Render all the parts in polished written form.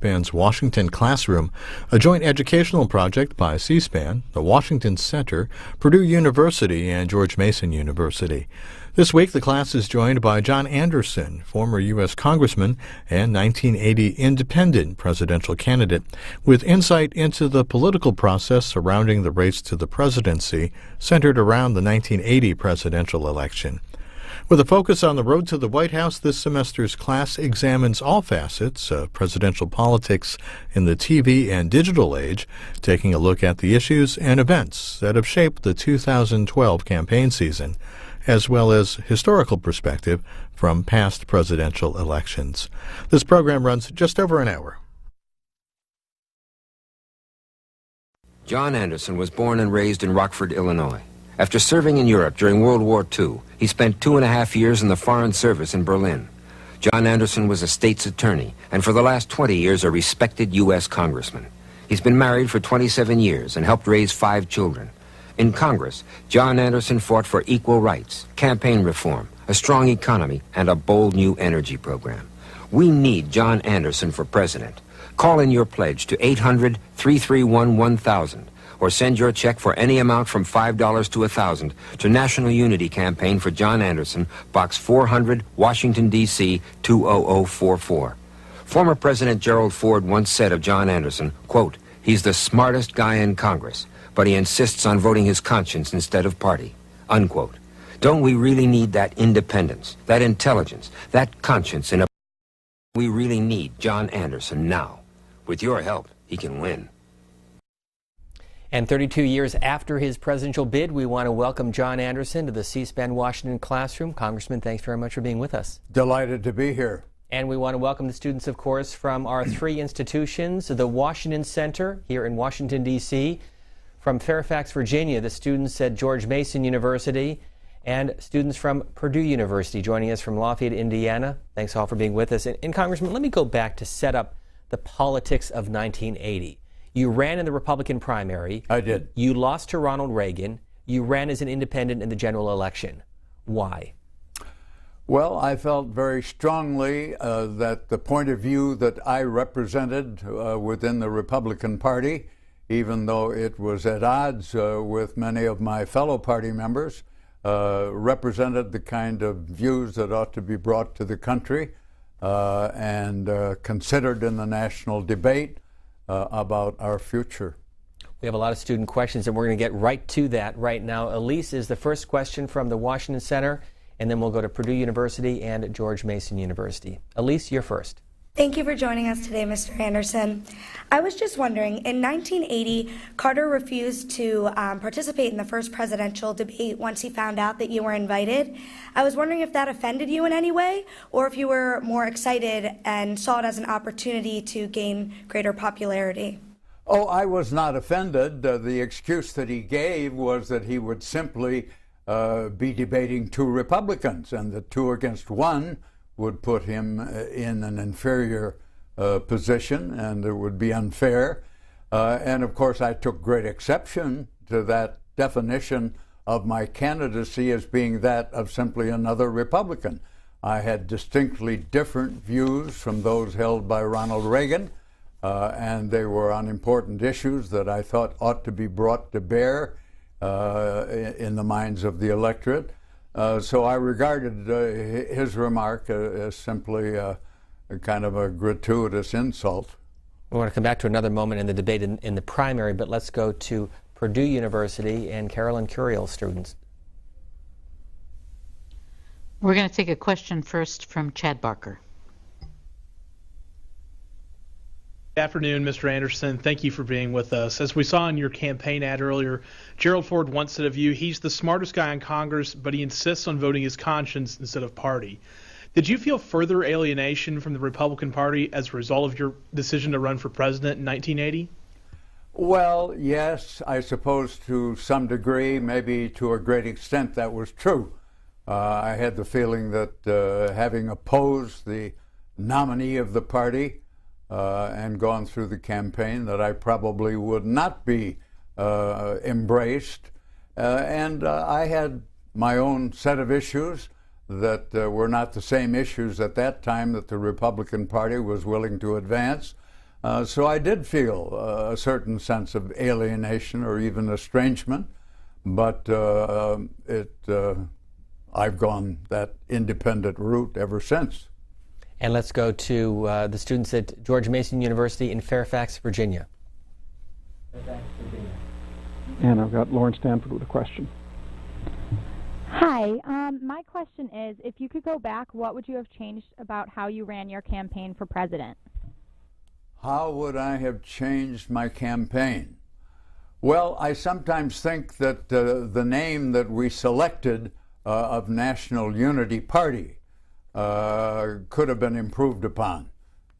C-SPAN's Washington Classroom, a joint educational project by C-SPAN, the Washington Center, Purdue University, and George Mason University. This week, the class is joined by John Anderson, former U.S. Congressman and 1980 independent presidential candidate, with insight into the political process surrounding the race to the presidency centered around the 1980 presidential election. With a focus on the road to the White House, this semester's class examines all facets of presidential politics in the TV and digital age, taking a look at the issues and events that have shaped the 2012 campaign season, as well as historical perspective from past presidential elections. This program runs just over an hour. John Anderson was born and raised in Rockford, Illinois. After serving in Europe during World War II, he spent 2.5 years in the Foreign Service in Berlin. John Anderson was a state's attorney, and for the last 20 years a respected U.S. congressman. He's been married for 27 years and helped raise 5 children. In Congress, John Anderson fought for equal rights, campaign reform, a strong economy, and a bold new energy program. We need John Anderson for president. Call in your pledge to 800-331-1000 or send your check for any amount from $5 to $1,000 to National Unity Campaign for John Anderson, Box 400, Washington, D.C. 20044. Former President Gerald Ford once said of John Anderson, quote, "He's the smartest guy in Congress, but he insists on voting his conscience instead of party," unquote. Don't we really need that independence, that intelligence, that conscience in a... We really need John Anderson now. With your help, he can win. And 32 years after his presidential bid, we want to welcome John Anderson to the C-SPAN Washington Classroom. Congressman, thanks very much for being with us. Delighted to be here. And we want to welcome the students, of course, from our 3 institutions, the Washington Center here in Washington, D.C., from Fairfax, Virginia, the students at George Mason University, and students from Purdue University joining us from Lafayette, Indiana. Thanks all for being with us. And Congressman, let me go back to set up the politics of 1980. You ran in the Republican primary. I did. You lost to Ronald Reagan. You ran as an independent in the general election. Why? Well, I felt very strongly that the point of view that I represented within the Republican Party, even though it was at odds with many of my fellow party members, represented the kind of views that ought to be brought to the country and considered in the national debate about our future. We have a lot of student questions, and we're going to get right to that right now. Elise is the first question from the Washington Center, and then we'll go to Purdue University and George Mason University. Elise, you're first. Thank you for joining us today, Mr. Anderson. I was just wondering, in 1980, Carter refused to participate in the first presidential debate once he found out that you were invited. I was wondering if that offended you in any way, or if you were more excited and saw it as an opportunity to gain greater popularity. Oh, I was not offended. The excuse that he gave was that he would simply be debating 2 Republicans, and the 2 against 1 would put him in an inferior position, and it would be unfair. And of course, I took great exception to that definition of my candidacy as being that of simply another Republican. I had distinctly different views from those held by Ronald Reagan, and they were on important issues that I thought ought to be brought to bear in the minds of the electorate. So I regarded his remark as simply a kind of a gratuitous insult. We want to come back to another moment in the debate in the primary, but let's go to Purdue University and Carolyn Curiel students. We're going to take a question first from Chad Barker. Good afternoon, Mr. Anderson. Thank you for being with us. As we saw in your campaign ad earlier, Gerald Ford once said of you, he's the smartest guy in Congress, but he insists on voting his conscience instead of party. Did you feel further alienation from the Republican Party as a result of your decision to run for president in 1980? Well, yes, I suppose to some degree, maybe to a great extent, that was true. I had the feeling that having opposed the nominee of the party and gone through the campaign, that I probably would not be embraced. And I had my own set of issues that were not the same issues at that time that the Republican Party was willing to advance. So I did feel a certain sense of alienation or even estrangement, but I've gone that independent route ever since. And let's go to the students at George Mason University in Fairfax, Virginia. And I've got Lauren Stanford with a question. Hi, my question is, if you could go back, what would you have changed about how you ran your campaign for president? How would I have changed my campaign? Well, I sometimes think that the name that we selected of National Unity Party could have been improved upon.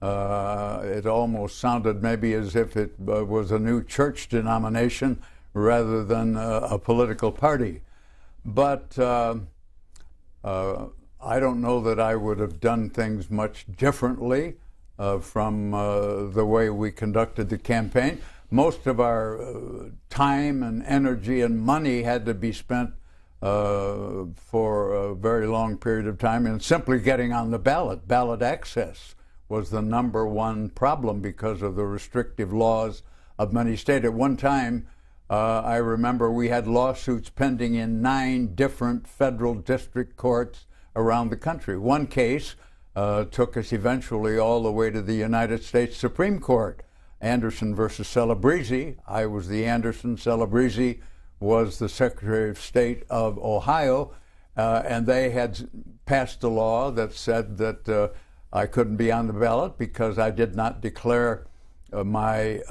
It almost sounded maybe as if it was a new church denomination rather than a political party. But I don't know that I would have done things much differently from the way we conducted the campaign. Most of our time and energy and money had to be spent for a very long period of time in simply getting on the ballot. Ballot access was the #1 problem because of the restrictive laws of many states. At one time, I remember we had lawsuits pending in 9 different federal district courts around the country. One case took us eventually all the way to the United States Supreme Court. Anderson versus Celebrezze. I was the Anderson. Celebrezze was the Secretary of State of Ohio, and they had passed a law that said that I couldn't be on the ballot because I did not declare my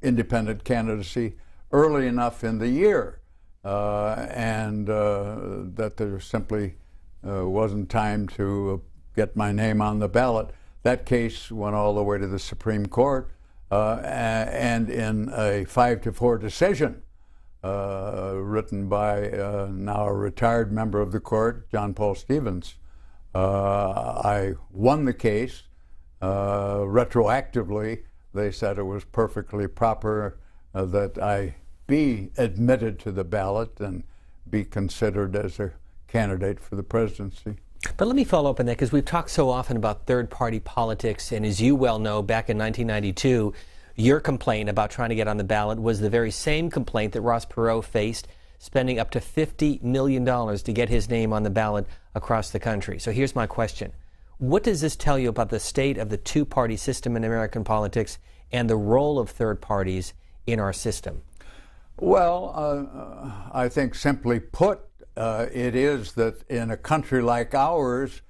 independent candidacy early enough in the year, and that there simply wasn't time to get my name on the ballot. That case went all the way to the Supreme Court, and in a 5-4 decision written by now a retired member of the court, John Paul Stevens, I won the case. Retroactively, they said it was perfectly proper that I be admitted to the ballot and be considered as a candidate for the presidency. But let me follow up on that, because we've talked so often about third-party politics, and as you well know, back in 1992, your complaint about trying to get on the ballot was the very same complaint that Ross Perot faced, spending up to $50 million to get his name on the ballot across the country. So here's my question. What does this tell you about the state of the two-party system in American politics and the role of third parties in our system? Well, I think simply put, it is that in a country like ours,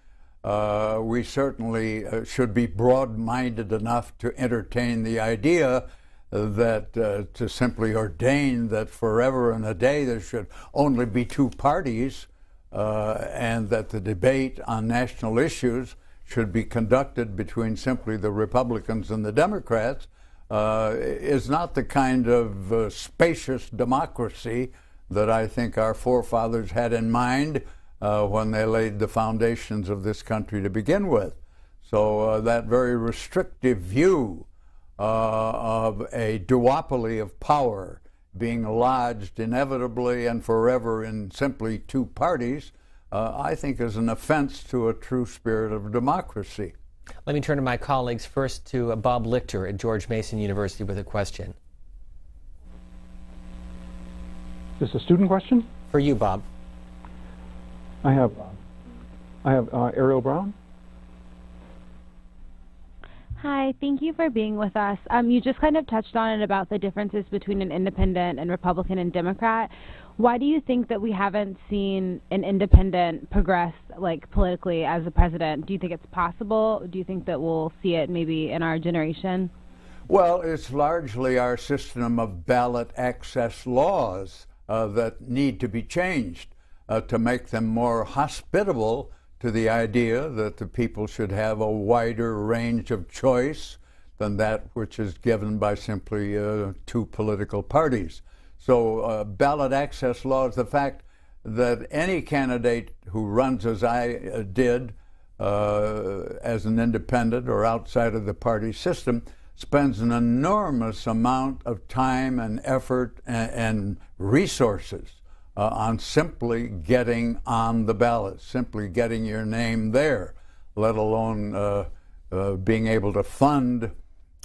we certainly should be broad-minded enough to entertain the idea that to simply ordain that forever and a day there should only be 2 parties, and that the debate on national issues should be conducted between simply the Republicans and the Democrats, is not the kind of spacious democracy that I think our forefathers had in mind when they laid the foundations of this country to begin with. So that very restrictive view of a duopoly of power being lodged inevitably and forever in simply 2 parties, I think is an offense to a true spirit of democracy. Let me turn to my colleagues. First to Bob Lichter at George Mason University with a question. Is this a student question? For you, Bob. I have Ariel Brown. Hi, thank you for being with us. You just kind of touched on it about the differences between an independent and Republican and Democrat. Why do you think that we haven't seen an independent progress, like, politically as a president? Do you think it's possible? Do you think that we'll see it maybe in our generation? Well, it's largely our system of ballot access laws that need to be changed to make them more hospitable to the idea that the people should have a wider range of choice than that which is given by simply 2 political parties. So ballot access law is the fact that any candidate who runs as I did as an independent or outside of the party system spends an enormous amount of time and effort and resources on simply getting on the ballot, simply getting your name there, let alone being able to fund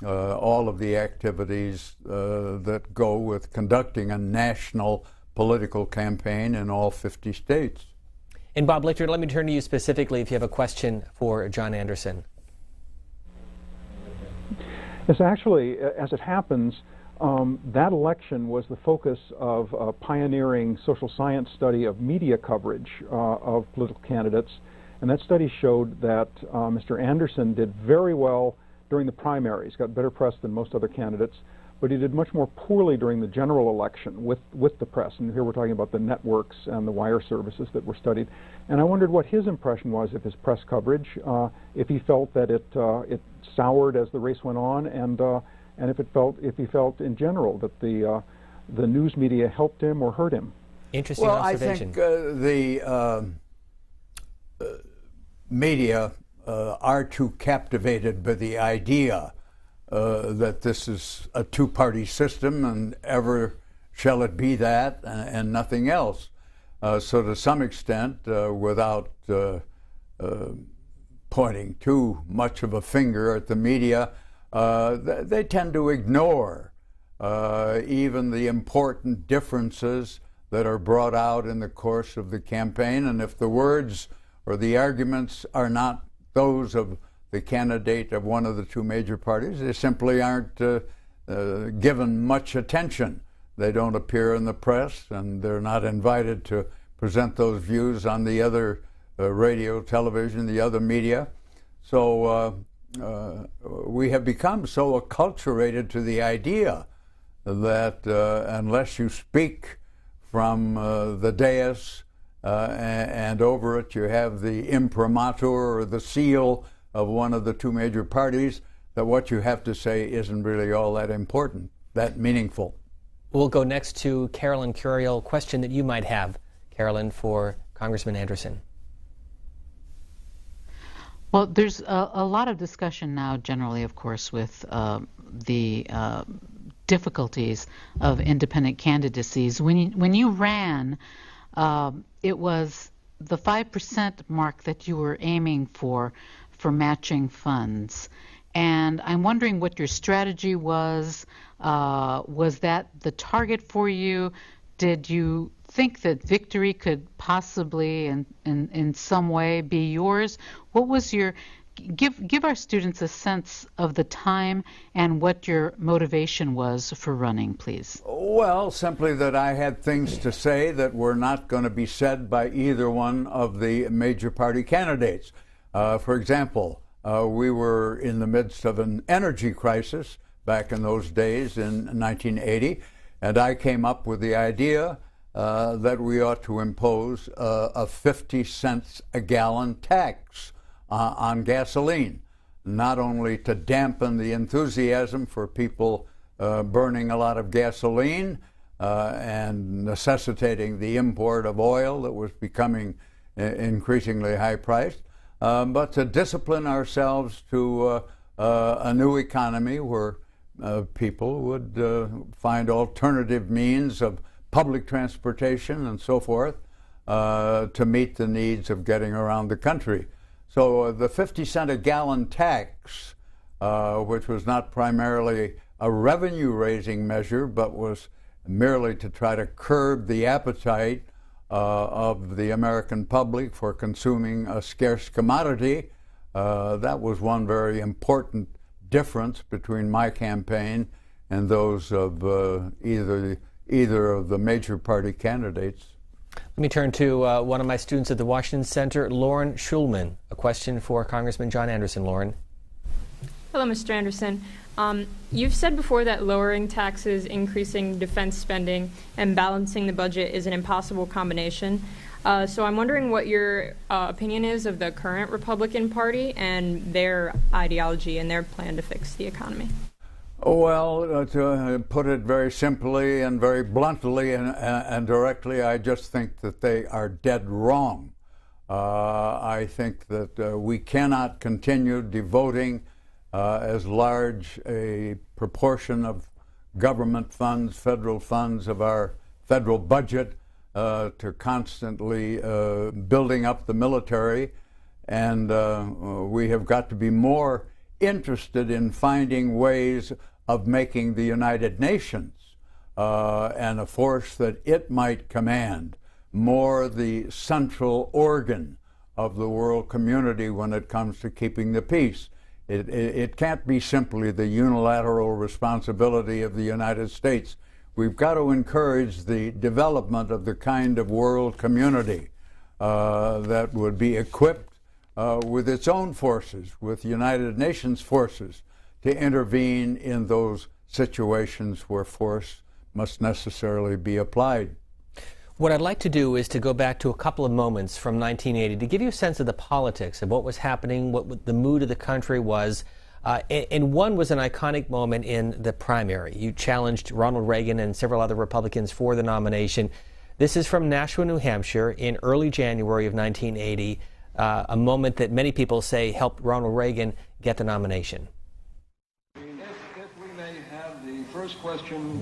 all of the activities that go with conducting a national political campaign in all 50 states. And Bob Lichter, let me turn to you specifically if you have a question for John Anderson. Yes, actually, as it happens, that election was the focus of a pioneering social science study of media coverage of political candidates. And that study showed that Mr. Anderson did very well during the primaries, got better press than most other candidates, but he did much more poorly during the general election with the press. And here we're talking about the networks and the wire services that were studied. And I wondered what his impression was of his press coverage, if he felt that it soured as the race went on, and if he felt in general that the news media helped him or hurt him. Interesting well, observation. I think the media are too captivated by the idea that this is a two-party system and ever shall it be that and nothing else. So to some extent, without pointing too much of a finger at the media, they tend to ignore even the important differences that are brought out in the course of the campaign. And if the words or the arguments are not those of the candidate of one of the two major parties, they simply aren't given much attention. They don't appear in the press, and they're not invited to present those views on the other radio, television, the other media. So we have become so acculturated to the idea that unless you speak from the dais and over it you have the imprimatur or the seal of one of the two major parties, that what you have to say isn't really all that important, that meaningful. We'll go next to Carolyn Curiel. Question that you might have, Carolyn, for Congressman Anderson. Well, there's a lot of discussion now generally, of course, with the difficulties of independent candidacies. When you ran, it was the 5% mark that you were aiming for matching funds. And I'm wondering what your strategy was. Was that the target for you? Did you think that victory could possibly in some way be yours? What was your, give our students a sense of the time and what your motivation was for running, please. Well, simply that I had things to say that were not going to be said by either one of the major party candidates. For example, we were in the midst of an energy crisis back in those days in 1980, and I came up with the idea that we ought to impose a 50 cents a gallon tax on gasoline, not only to dampen the enthusiasm for people burning a lot of gasoline and necessitating the import of oil that was becoming increasingly high priced, but to discipline ourselves to a new economy where people would find alternative means of public transportation and so forth to meet the needs of getting around the country. So the 50 cent a gallon tax, which was not primarily a revenue-raising measure, but was merely to try to curb the appetite of the American public for consuming a scarce commodity, that was one very important difference between my campaign and those of either of the major party candidates. Let me turn to one of my students at the Washington Center, Lauren Schulman. A question for Congressman John Anderson. Lauren. Hello, Mr. Anderson. You've said before that lowering taxes, increasing defense spending, and balancing the budget is an impossible combination. So I'm wondering what your opinion is of the current Republican Party and their ideology and their plan to fix the economy. Well, to put it very simply and very bluntly and directly, I just think that they are dead wrong. I think that we cannot continue devoting as large a proportion of government funds, federal funds of our federal budget to constantly building up the military. And we have got to be more interested in finding ways of making the United Nations and a force that it might command more the central organ of the world community when it comes to keeping the peace. It can't be simply the unilateral responsibility of the United States. We've got to encourage the development of the kind of world community that would be equipped with its own forces, with United Nations forces, to intervene in those situations where force must necessarily be applied. What I'd like to do is to go back to a couple of moments from 1980 to give you a sense of the politics of what was happening, what the mood of the country was. And one was an iconic moment in the primary. You challenged Ronald Reagan and several other Republicans for the nomination. This is from Nashua, New Hampshire in early January of 1980, a moment that many people say helped Ronald Reagan get the nomination. First question,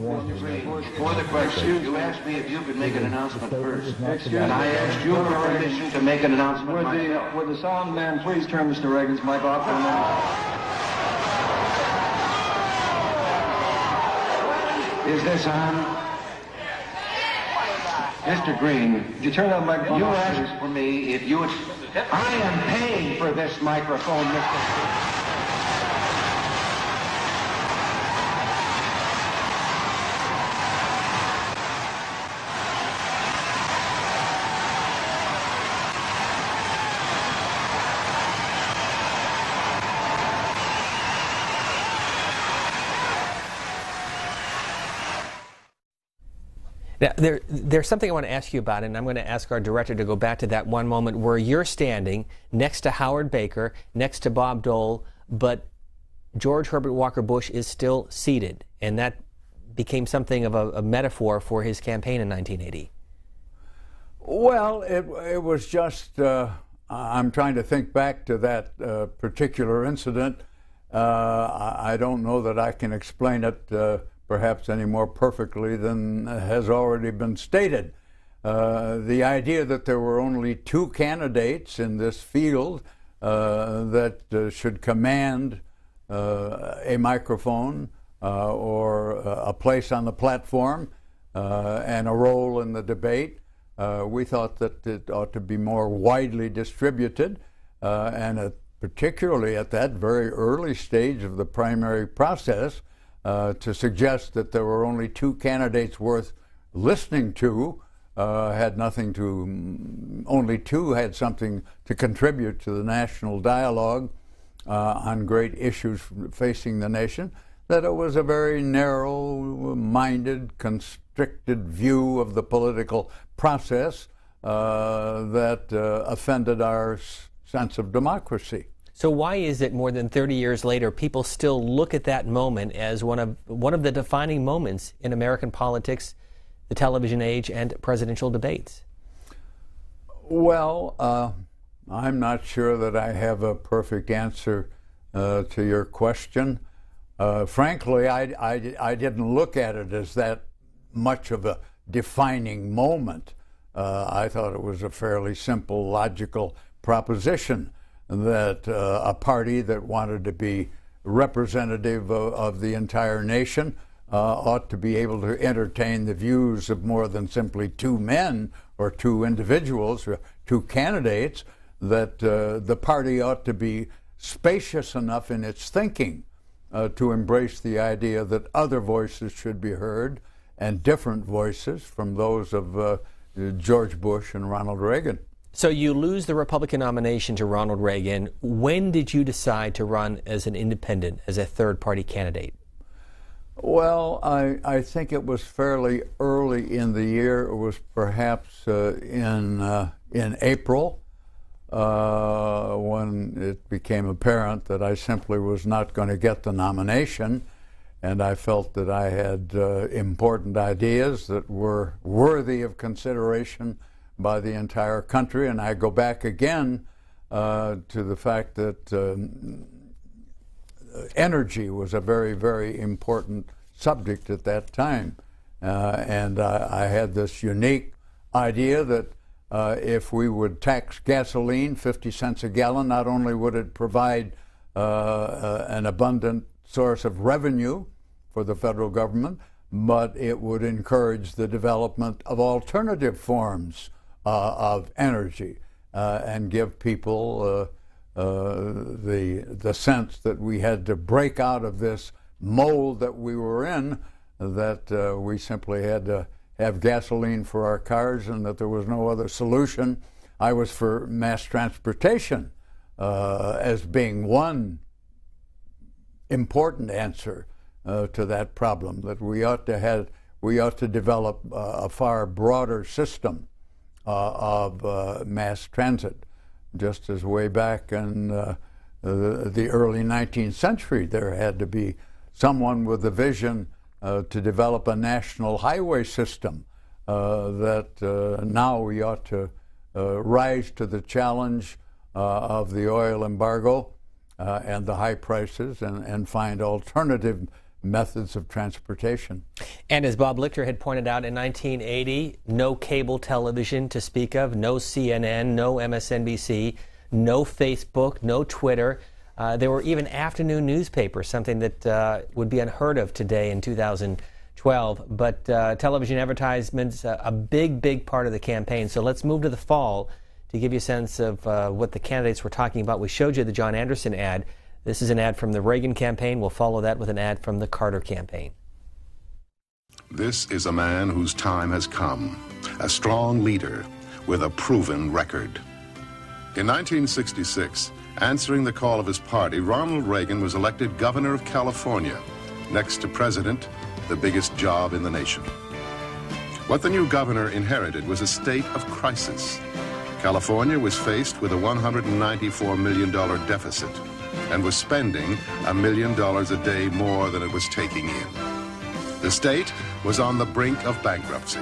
for the question, you asked me if you could make an announcement first, and I asked you for permission to make an announcement myself. Would the sound man please turn Mr. Reagan's mic off for a minute? Is this on? Mr. Green, did you turn that microphone off? You asked for me if you would... I am paying for this microphone, Mr. Green. Now, there's something I want to ask you about, and I'm going to ask our director to go back to that one moment where you're standing next to Howard Baker, next to Bob Dole, but George Herbert Walker Bush is still seated, and that became something of a metaphor for his campaign in 1980. Well, it was just, I'm trying to think back to that particular incident. I don't know that I can explain it perhaps any more perfectly than has already been stated. The idea that there were only two candidates in this field that should command a microphone or a place on the platform and a role in the debate, we thought that it ought to be more widely distributed, and particularly at that very early stage of the primary process, to suggest that there were only two candidates worth listening to had nothing to, only two had something to contribute to the national dialogue on great issues facing the nation, that it was a very narrow-minded, constricted view of the political process that offended our sense of democracy. So why is it more than 30 years later people still look at that moment as one of the defining moments in American politics, the television age, and presidential debates? Well, I'm not sure that I have a perfect answer to your question. Frankly, I didn't look at it as that much of a defining moment. I thought it was a fairly simple, logical proposition that a party that wanted to be representative of the entire nation ought to be able to entertain the views of more than simply two men or two individuals or two candidates, that the party ought to be spacious enough in its thinking to embrace the idea that other voices should be heard, and different voices from those of George Bush and Ronald Reagan. So you lose the Republican nomination to Ronald Reagan. When did you decide to run as an independent, as a third-party candidate? Well, I think it was fairly early in the year. It was perhaps in April when it became apparent that I simply was not going to get the nomination, and I felt that I had important ideas that were worthy of consideration by the entire country. And I go back again to the fact that energy was a very, very important subject at that time. And I had this unique idea that if we would tax gasoline 50 cents a gallon, not only would it provide an abundant source of revenue for the federal government, but it would encourage the development of alternative forms of energy and give people the sense that we had to break out of this mold that we were in, that we simply had to have gasoline for our cars and that there was no other solution. I was for mass transportation as being one important answer to that problem, that we ought to develop a far broader system of mass transit. Just as way back in the early 19th century, there had to be someone with a vision to develop a national highway system, that now we ought to rise to the challenge of the oil embargo and the high prices and find alternative methods of transportation. And as Bob Lichter had pointed out, in 1980, no cable television to speak of, no CNN, no MSNBC, no Facebook, no Twitter. There were even afternoon newspapers, something that would be unheard of today in 2012. But television advertisements, a big part of the campaign. So let's move to the fall to give you a sense of what the candidates were talking about. We showed you the John Anderson ad. This is an ad from the Reagan campaign. We'll follow that with an ad from the Carter campaign. This is a man whose time has come, a strong leader with a proven record. In 1966, answering the call of his party, Ronald Reagan was elected governor of California. Next to president, the biggest job in the nation. What the new governor inherited was a state of crisis. California was faced with a $194 million deficit and was spending $1 million a day more than it was taking in. The state was on the brink of bankruptcy.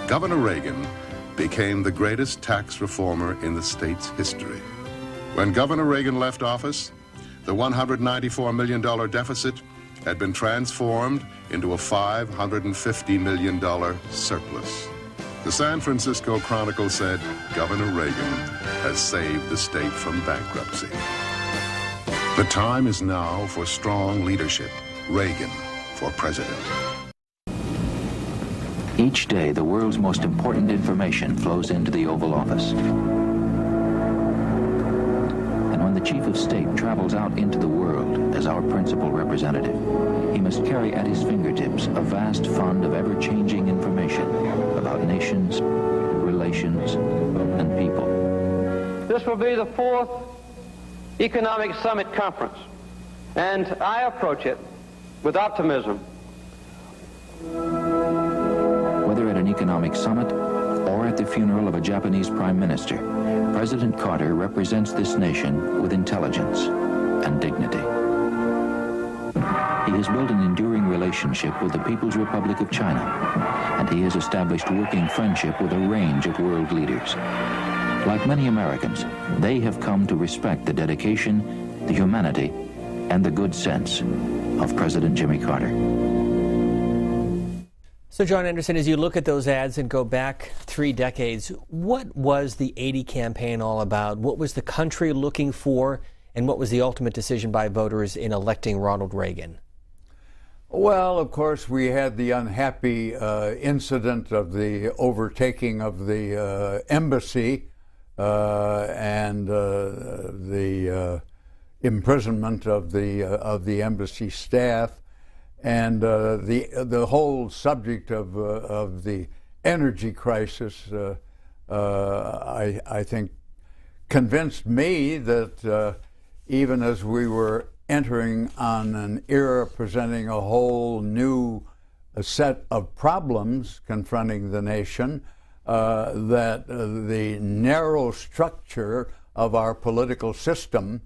Governor Reagan became the greatest tax reformer in the state's history. When Governor Reagan left office, the $194 million deficit had been transformed into a $550 million surplus. The San Francisco Chronicle said, Governor Reagan has saved the state from bankruptcy. The time is now for strong leadership. Reagan for president. Each day, the world's most important information flows into the Oval Office. And when the chief of state travels out into the world as our principal representative, he must carry at his fingertips a vast fund of ever-changing information about nations, relations, and people. This will be the fourth Economic Summit Conference, and I approach it with optimism. Whether at an economic summit or at the funeral of a Japanese prime minister, President Carter represents this nation with intelligence and dignity. He has built an enduring relationship with the People's Republic of China, and he has established working friendship with a range of world leaders. Like many Americans, they have come to respect the dedication, the humanity, and the good sense of President Jimmy Carter. So, John Anderson, as you look at those ads and go back 3 decades, what was the 80 campaign all about? What was the country looking for, and what was the ultimate decision by voters in electing Ronald Reagan? Well, of course, we had the unhappy incident of the overtaking of the embassy and the imprisonment of the embassy staff, and the whole subject of the energy crisis. I think convinced me that even as we were entering on an era presenting a whole new set of problems confronting the nation, that the narrow structure of our political system,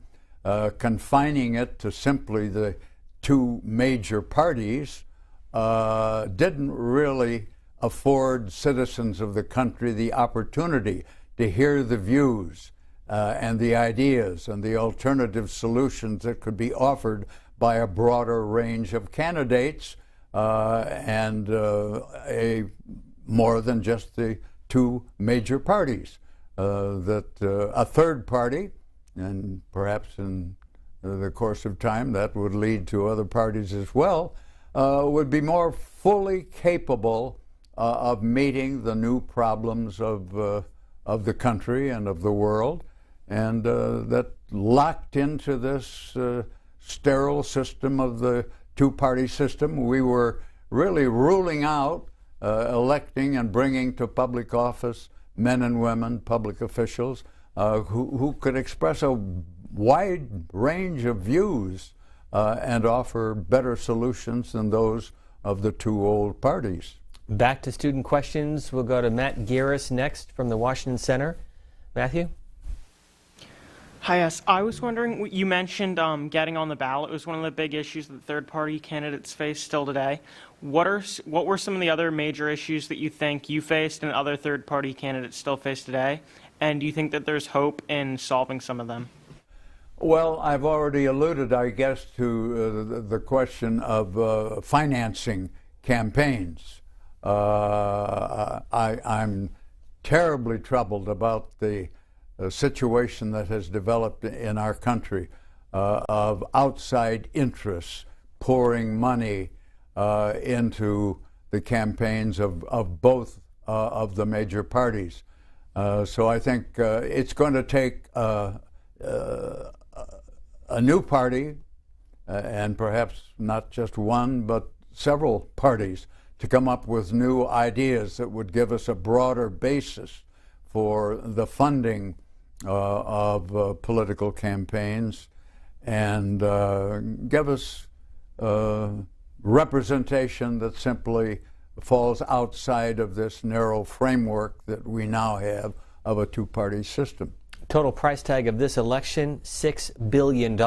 confining it to simply the 2 major parties, didn't really afford citizens of the country the opportunity to hear the views and the ideas and the alternative solutions that could be offered by a broader range of candidates and more than just the 2 major parties. That a third party, and perhaps in the course of time, that would lead to other parties as well, would be more fully capable of meeting the new problems of the country and of the world, and that locked into this sterile system of the two-party system, we were really ruling out electing and bringing to public office men and women, public officials, who could express a wide range of views and offer better solutions than those of the two old parties. Back to student questions. We'll go to Matt Garris next from the Washington Center. Matthew? Hi, yes. I was wondering, you mentioned getting on the ballot was one of the big issues that third-party candidates face still today. What were some of the other major issues that you think you faced and other third-party candidates still face today? And do you think that there's hope in solving some of them? Well, I've already alluded, I guess, to the question of financing campaigns. I'm terribly troubled about the situation that has developed in our country of outside interests pouring money into the campaigns of both of the major parties. So I think it's going to take a new party, and perhaps not just one, but several parties, to come up with new ideas that would give us a broader basis for the funding of political campaigns and give us representation that simply falls outside of this narrow framework that we now have of a two-party system. Total price tag of this election, $6 billion.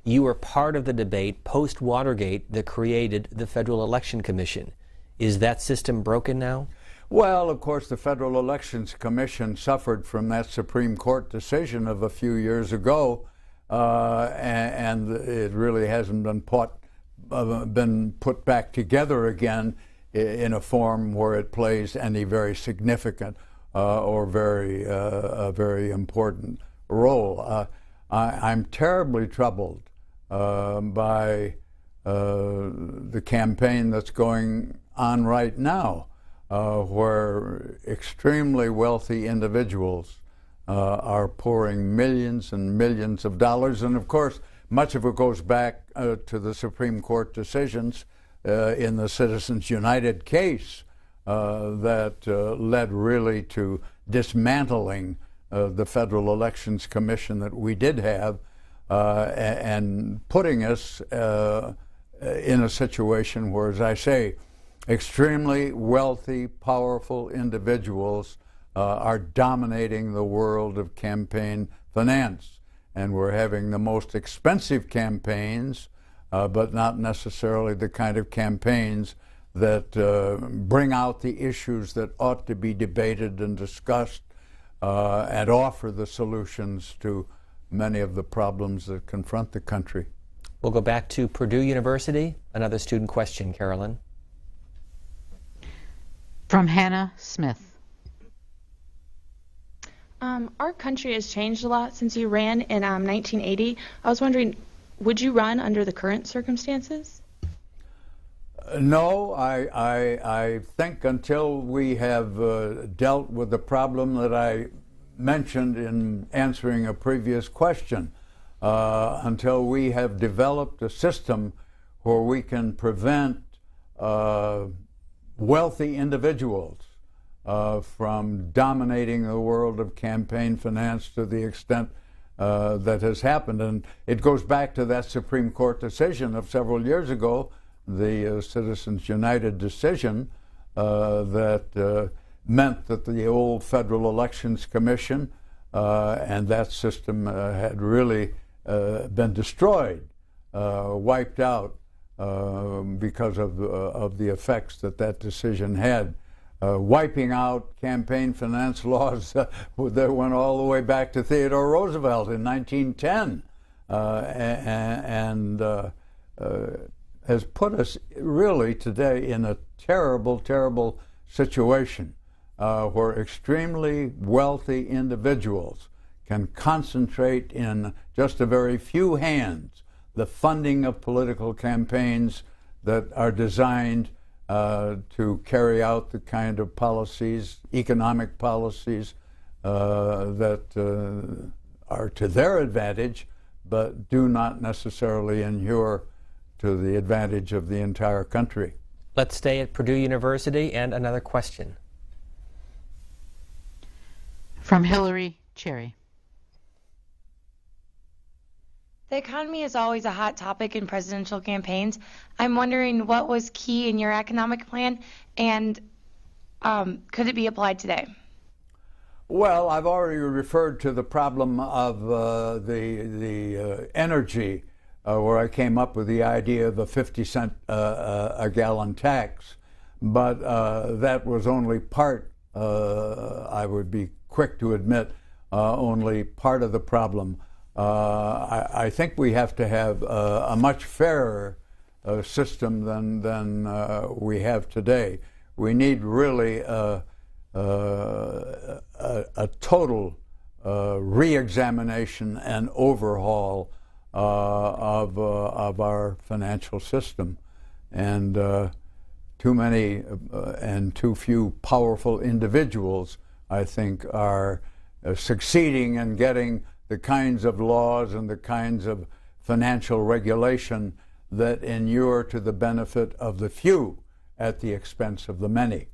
You were part of the debate post-Watergate that created the Federal Election Commission. Is that system broken now? Well, of course, the Federal Elections Commission suffered from that Supreme Court decision of a few years ago, and it really hasn't been put back together again in a form where it plays any very significant or very important role. I'm terribly troubled by the campaign that's going on right now, where extremely wealthy individuals are pouring millions and millions of dollars. And of course, much of it goes back to the Supreme Court decisions in the Citizens United case that led really to dismantling the Federal Elections Commission that we did have and putting us in a situation where, as I say, extremely wealthy, powerful individuals are dominating the world of campaign finance. And we're having the most expensive campaigns, but not necessarily the kind of campaigns that bring out the issues that ought to be debated and discussed and offer the solutions to many of the problems that confront the country. We'll go back to Purdue University. Another student question, Carolyn. From Hannah Smith. Our country has changed a lot since you ran in 1980. I was wondering, would you run under the current circumstances? No, I think until we have dealt with the problem that I mentioned in answering a previous question, until we have developed a system where we can prevent wealthy individuals from dominating the world of campaign finance to the extent that has happened. And it goes back to that Supreme Court decision of several years ago, the Citizens United decision that meant that the old Federal Elections Commission and that system had really been destroyed, wiped out because of the effects that that decision had. Wiping out campaign finance laws that went all the way back to Theodore Roosevelt in 1910 and has put us really today in a terrible, terrible situation where extremely wealthy individuals can concentrate in just a very few hands the funding of political campaigns that are designed to carry out the kind of policies, economic policies, that are to their advantage, but do not necessarily inure to the advantage of the entire country. Let's stay at Purdue University and another question. From Hillary Cherry. The economy is always a hot topic in presidential campaigns. I'm wondering what was key in your economic plan, and could it be applied today? Well, I've already referred to the problem of the energy, where I came up with the idea of a 50-cent a gallon tax, but that was only part, I would be quick to admit, only part of the problem. I think we have to have a much fairer system than we have today. We need really a total re-examination and overhaul of our financial system. And too many and too few powerful individuals, I think, are succeeding in getting the kinds of laws and the kinds of financial regulation that inure to the benefit of the few at the expense of the many.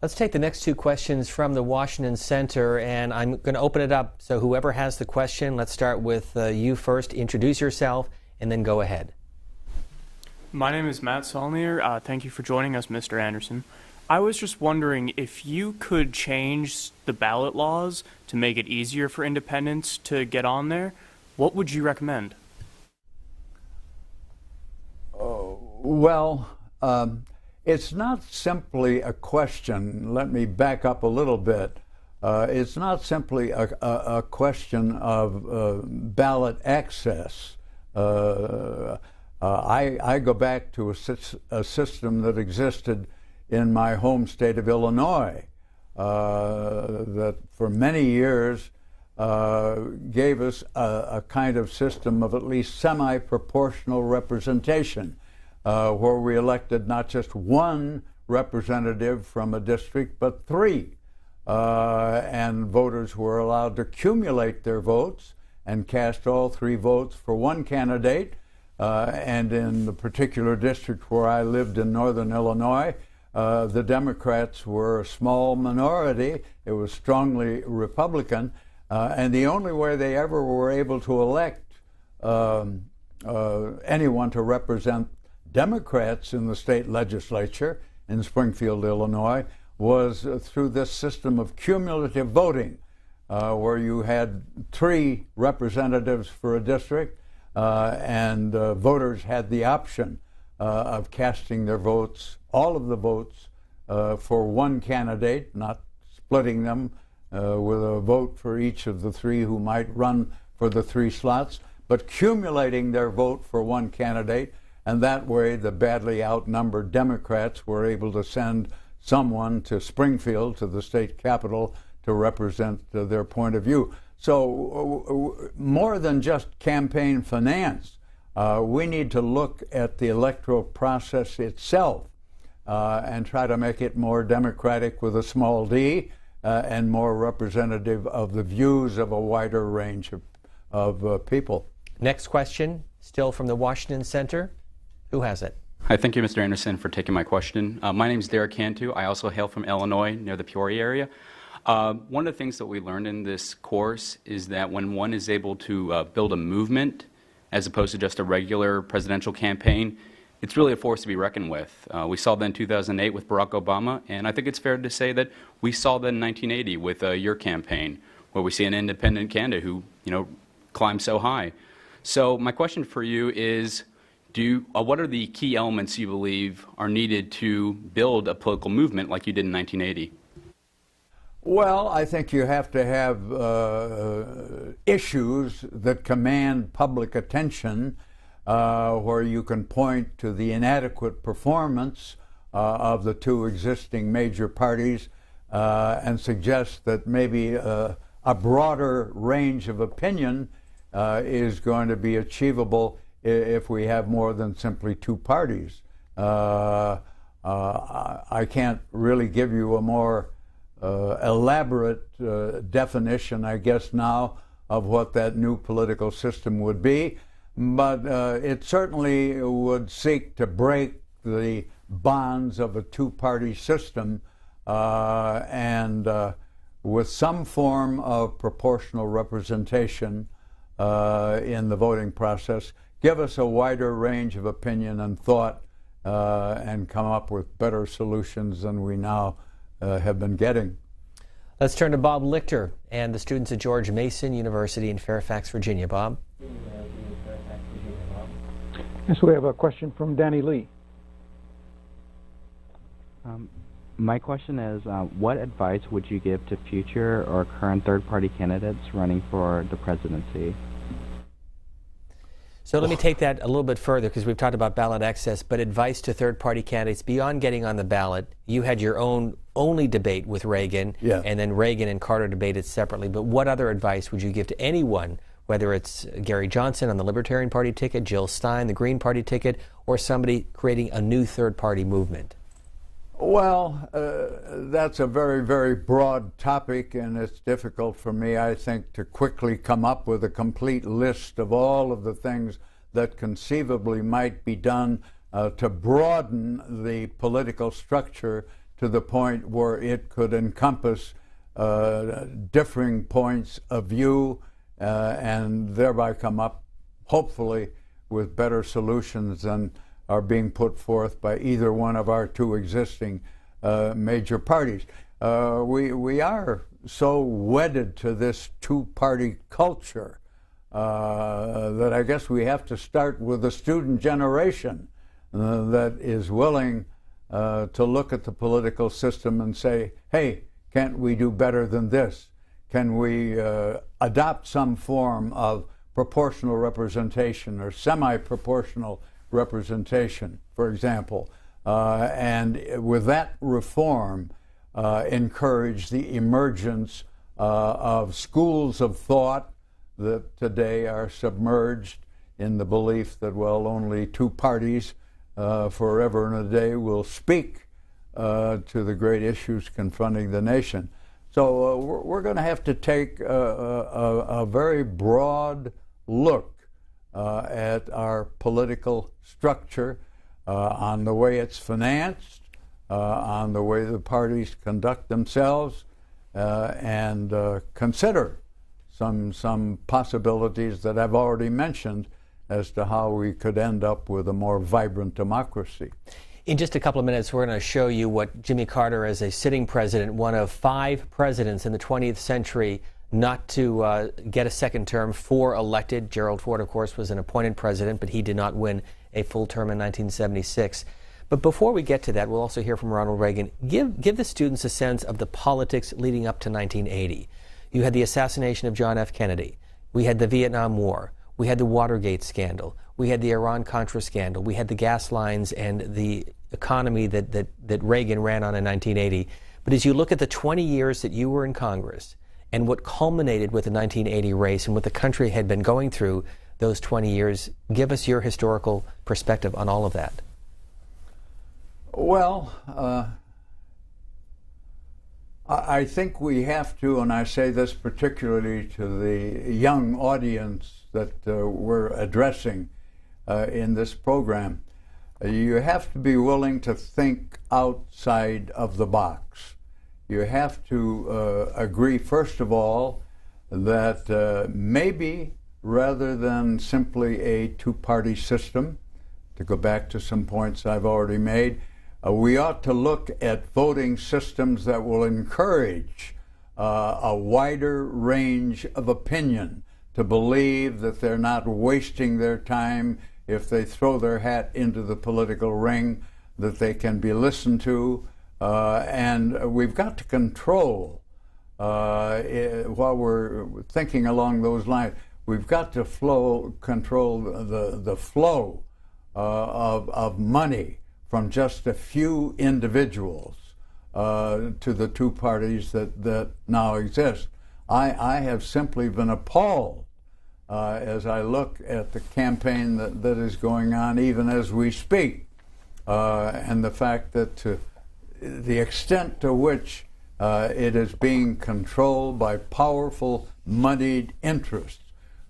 Let's take the next two questions from the Washington Center, and I'm going to open it up. So whoever has the question, let's start with you first. Introduce yourself and then go ahead. My name is Matt Solnier. Thank you for joining us, Mr. Anderson. I was just wondering if you could change the ballot laws to make it easier for independents to get on there, what would you recommend? Well, it's not simply a question. Let me back up a little bit. It's not simply a question of ballot access. I go back to a system that existed in my home state of Illinois that for many years gave us a kind of system of at least semi-proportional representation, where we elected not just one representative from a district, but three. And voters were allowed to accumulate their votes and cast all three votes for one candidate. And in the particular district where I lived in northern Illinois, the Democrats were a small minority. It was strongly Republican. And the only way they ever were able to elect anyone to represent Democrats in the state legislature in Springfield, Illinois, was through this system of cumulative voting, where you had three representatives for a district, and voters had the option of casting their votes, all of the votes, for one candidate, not splitting them with a vote for each of the three who might run for the three slots, but accumulating their vote for one candidate. And that way, the badly outnumbered Democrats were able to send someone to Springfield, to the state capitol, to represent their point of view. So more than just campaign finance, we need to look at the electoral process itself and try to make it more democratic with a small d, and more representative of the views of a wider range of people. Next question, still from the Washington Center. Who has it? Hi, thank you, Mr. Anderson, for taking my question. My name is Derek Cantu. I also hail from Illinois, near the Peoria area. One of the things that we learned in this course is that when one is able to build a movement, as opposed to just a regular presidential campaign, it's really a force to be reckoned with. We saw that in 2008 with Barack Obama, and I think it's fair to say that we saw that in 1980 with your campaign, where we see an independent candidate who, climbed so high. So my question for you is, what are the key elements you believe are needed to build a political movement like you did in 1980? Well, I think you have to have issues that command public attention, where you can point to the inadequate performance of the two existing major parties and suggest that maybe a a broader range of opinion is going to be achievable if we have more than simply two parties. I can't really give you a more elaborate definition, I guess, now of what that new political system would be, but it certainly would seek to break the bonds of a two-party system and with some form of proportional representation in the voting process, give us a wider range of opinion and thought and come up with better solutions than we now have been getting. Let's turn to Bob Lichter and the students at George Mason University in Fairfax, Virginia. Bob? Yes, we have a question from Danny Lee. My question is, what advice would you give to future or current third-party candidates running for the presidency? So let me take that a little bit further, because we've talked about ballot access, but advice to third-party candidates beyond getting on the ballot. You had your own only debate with Reagan, and then Reagan and Carter debated separately. But what other advice would you give to anyone, whether it's Gary Johnson on the Libertarian Party ticket, Jill Stein, the Green Party ticket, or somebody creating a new third-party movement? Well, that's a very, very broad topic, and it's difficult for me, I think, to quickly come up with a complete list of all of the things that conceivably might be done to broaden the political structure to the point where it could encompass differing points of view and thereby come up, hopefully, with better solutions than are being put forth by either one of our two existing major parties. We are so wedded to this two-party culture that I guess we have to start with the student generation that is willing to look at the political system and say, hey, can't we do better than this? Can we adopt some form of proportional representation or semi-proportional representation, for example, and with that reform encourage the emergence of schools of thought that today are submerged in the belief that, well, only two parties forever and a day will speak to the great issues confronting the nation. So we're going to have to take a very broad look at our political structure, on the way it's financed, on the way the parties conduct themselves, and consider some possibilities that I've already mentioned as to how we could end up with a more vibrant democracy. In just a couple of minutes, we're going to show you what Jimmy Carter, as a sitting president, one of 5 presidents in the 20th century not to get a second term, 4 elected. Gerald Ford, of course, was an appointed president, but he did not win a full term in 1976. But before we get to that, we'll also hear from Ronald Reagan. Give the students a sense of the politics leading up to 1980. You had the assassination of John F. Kennedy. We had the Vietnam War. We had the Watergate scandal. We had the Iran-Contra scandal. We had the gas lines and the economy that Reagan ran on in 1980. But as you look at the 20 years that you were in Congress and what culminated with the 1980 race and what the country had been going through those 20 years, give us your historical perspective on all of that. Well, I think we have to, and I say this particularly to the young audience that we're addressing in this program, you have to be willing to think outside of the box. You have to agree, first of all, that maybe rather than simply a two-party system, to go back to some points I've already made, we ought to look at voting systems that will encourage a wider range of opinion, to believe that they're not wasting their time if they throw their hat into the political ring, that they can be listened to. And we've got to control, while we're thinking along those lines, we've got to control the flow of money from just a few individuals to the two parties that now exist. I have simply been appalled as I look at the campaign that is going on even as we speak, and the fact that to the extent to which it is being controlled by powerful, moneyed interests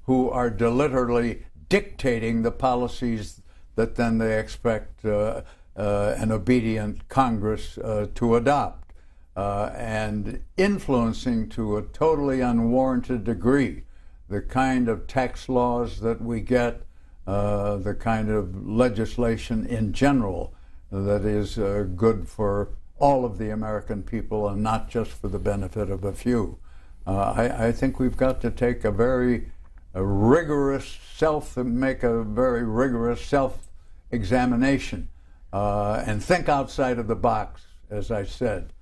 who are deliberately dictating the policies that then they expect an obedient Congress to adopt, and influencing to a totally unwarranted degree the kind of tax laws that we get, the kind of legislation in general that is good for all of the American people and not just for the benefit of a few. I think we've got to take a very rigorous self-examination and think outside of the box, as I said,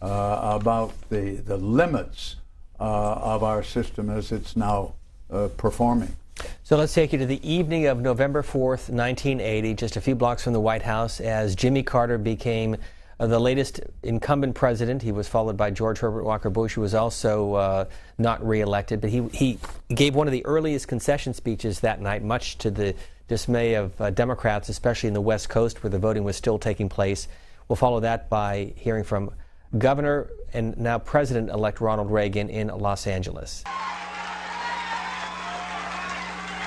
about the limits of our system as it's now performing. So let's take you to the evening of November 4th, 1980, just a few blocks from the White House, as Jimmy Carter became the latest incumbent president. He was followed by George Herbert Walker Bush, who was also not reelected. But he gave one of the earliest concession speeches that night, much to the dismay of Democrats, especially in the West Coast, where the voting was still taking place. We'll follow that by hearing from Governor and now President-elect Ronald Reagan in Los Angeles.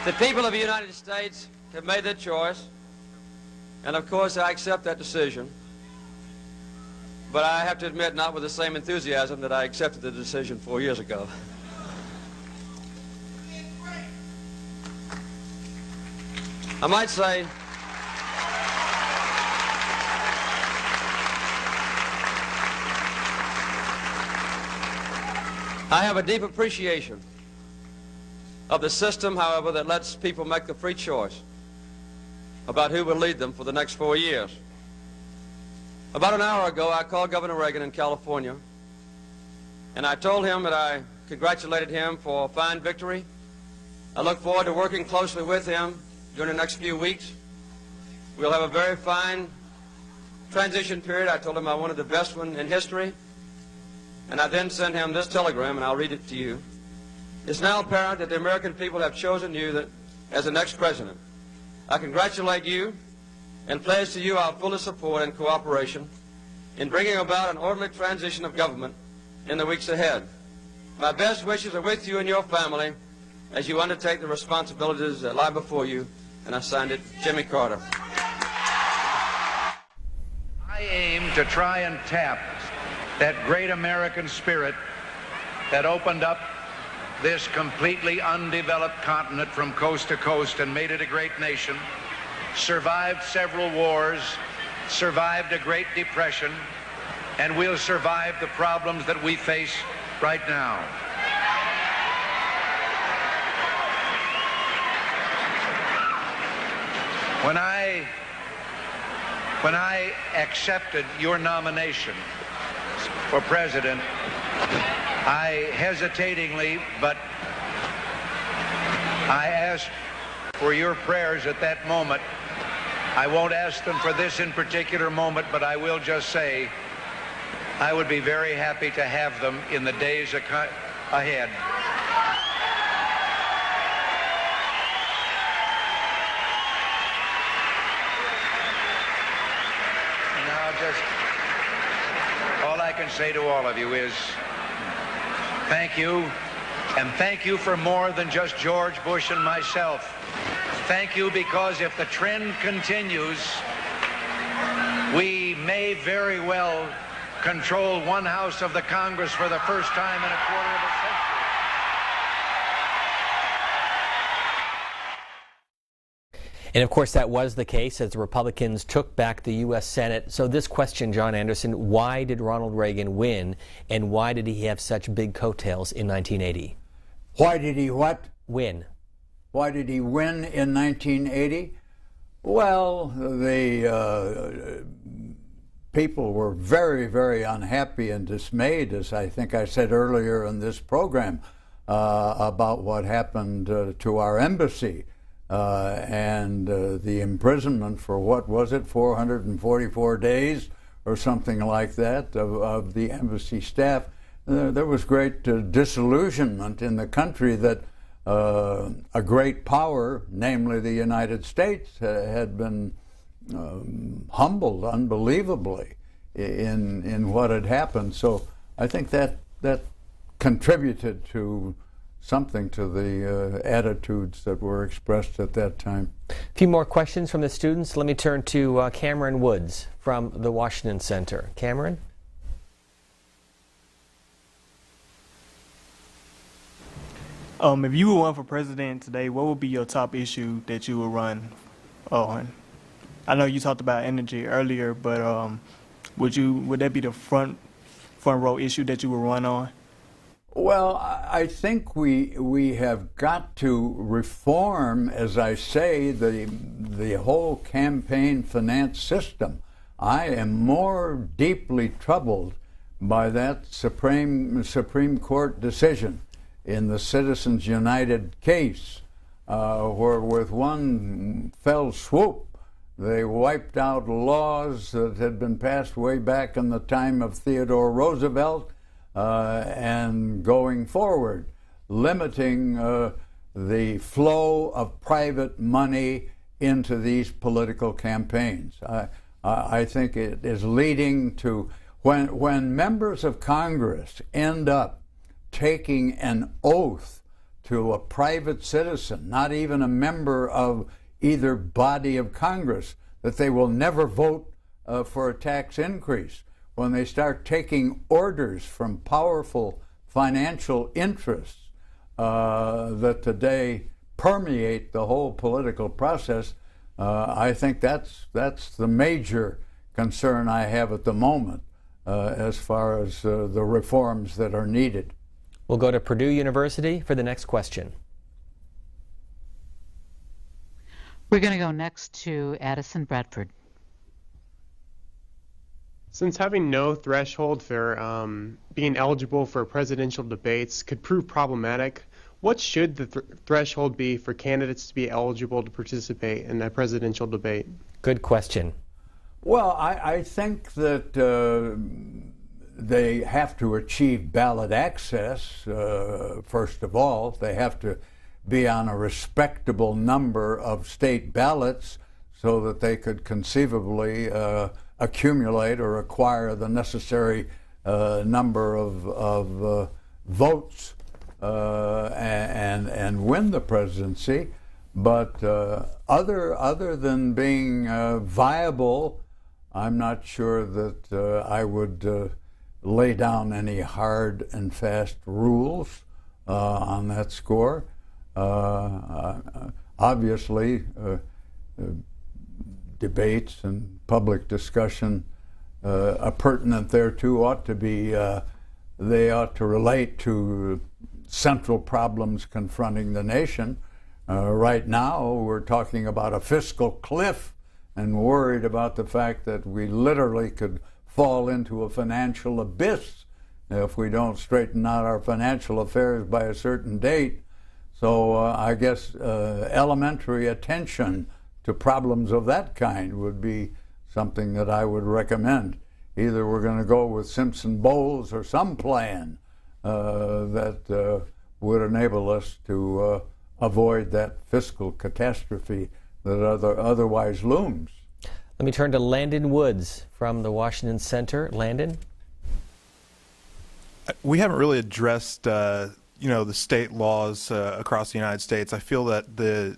The people of the United States have made their choice, and of course I accept that decision. But I have to admit, not with the same enthusiasm that I accepted the decision 4 years ago. I might say I have a deep appreciation of the system, however, that lets people make the free choice about who will lead them for the next 4 years. About an hour ago, I called Governor Reagan in California, and I told him that I congratulated him for a fine victory. I look forward to working closely with him during the next few weeks. We'll have a very fine transition period. I told him I wanted the best one in history, and I then sent him this telegram, and I'll read it to you. It's now apparent that the American people have chosen you as the next president. I congratulate you and pledge to you our fullest support and cooperation in bringing about an orderly transition of government in the weeks ahead. My best wishes are with you and your family as you undertake the responsibilities that lie before you, and I signed it, Jimmy Carter. I aim to try and tap that great American spirit that opened up this completely undeveloped continent from coast to coast and made it a great nation, survived several wars, survived a Great Depression, and will survive the problems that we face right now. When I accepted your nomination for president, I hesitatingly, but I asked for your prayers at that moment. I won't ask them for this in particular moment, but I will just say I would be very happy to have them in the days ahead. All I can say to all of you is thank you, and thank you for more than just George Bush and myself. Thank you because if the trend continues, we may very well control one house of the Congress for the first time in a quarter of a century. And of course that was the case as the Republicans took back the U.S. Senate. So this question, John Anderson, why did Ronald Reagan win, and why did he have such big coattails in 1980? Why did he what? Win. Why did he win in 1980? Well, the people were very, very unhappy and dismayed, as I think I said earlier in this program, about what happened to our embassy. And the imprisonment for, what was it, 444 days or something like that of the embassy staff. there was great disillusionment in the country that a great power, namely the United States, had been humbled unbelievably in what had happened. So I think that contributed to something to the attitudes that were expressed at that time. A few more questions from the students. Let me turn to Cameron Woods from the Washington Center. Cameron? If you were run for president today, what would be your top issue that you would run on? I know you talked about energy earlier, but would that be the front row issue that you would run on? Well, I think we have got to reform, as I say, the whole campaign finance system. I am more deeply troubled by that Supreme Court decision in the Citizens United case, where with one fell swoop they wiped out laws that had been passed way back in the time of Theodore Roosevelt, and going forward, limiting the flow of private money into these political campaigns. I think it is leading to, when members of Congress end up taking an oath to a private citizen, not even a member of either body of Congress, that they will never vote for a tax increase, when they start taking orders from powerful financial interests that today permeate the whole political process, I think that's the major concern I have at the moment as far as the reforms that are needed. We'll go to Purdue University for the next question. We're going to go next to Addison Bradford. Since having no threshold for being eligible for presidential debates could prove problematic, what should the threshold be for candidates to be eligible to participate in a presidential debate? Good question. Well, I think that they have to achieve ballot access, first of all. They have to be on a respectable number of state ballots so that they could conceivably accumulate or acquire the necessary number of votes and win the presidency. But other than being viable, I'm not sure that I would lay down any hard and fast rules on that score. Obviously, debates and public discussion pertinent thereto ought to be, they ought to relate to central problems confronting the nation. Right now, we're talking about a fiscal cliff and worried about the fact that we literally could fall into a financial abyss if we don't straighten out our financial affairs by a certain date. So I guess elementary attention to problems of that kind would be something that I would recommend. Either we're going to go with Simpson-Bowles or some plan that would enable us to avoid that fiscal catastrophe that otherwise looms. Let me turn to Landon Woods from the Washington Center. Landon? We haven't really addressed the state laws across the United States. I feel that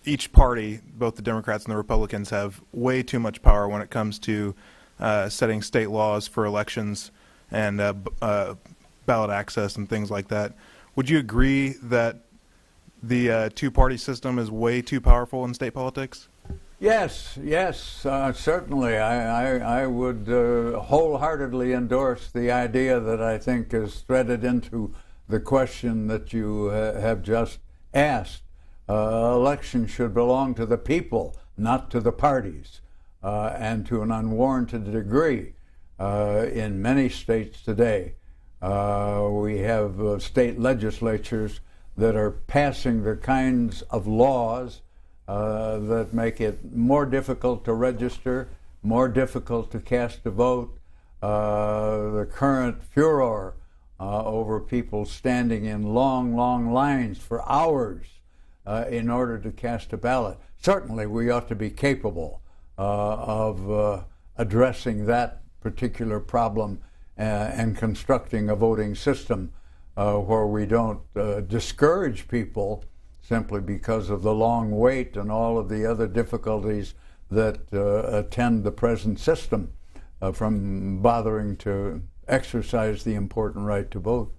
each party, both the Democrats and the Republicans, have way too much power when it comes to setting state laws for elections and ballot access and things like that. Would you agree that the two-party system is way too powerful in state politics? Yes, certainly. I would wholeheartedly endorse the idea that I think is threaded into the question that you have just asked. Elections should belong to the people, not to the parties, and to an unwarranted degree. In many states today, we have state legislatures that are passing the kinds of laws that make it more difficult to register, more difficult to cast a vote. The current furor over people standing in long, long lines for hours in order to cast a ballot. Certainly we ought to be capable of addressing that particular problem and constructing a voting system where we don't discourage people simply because of the long wait and all of the other difficulties that attend the present system from bothering to exercise the important right to vote.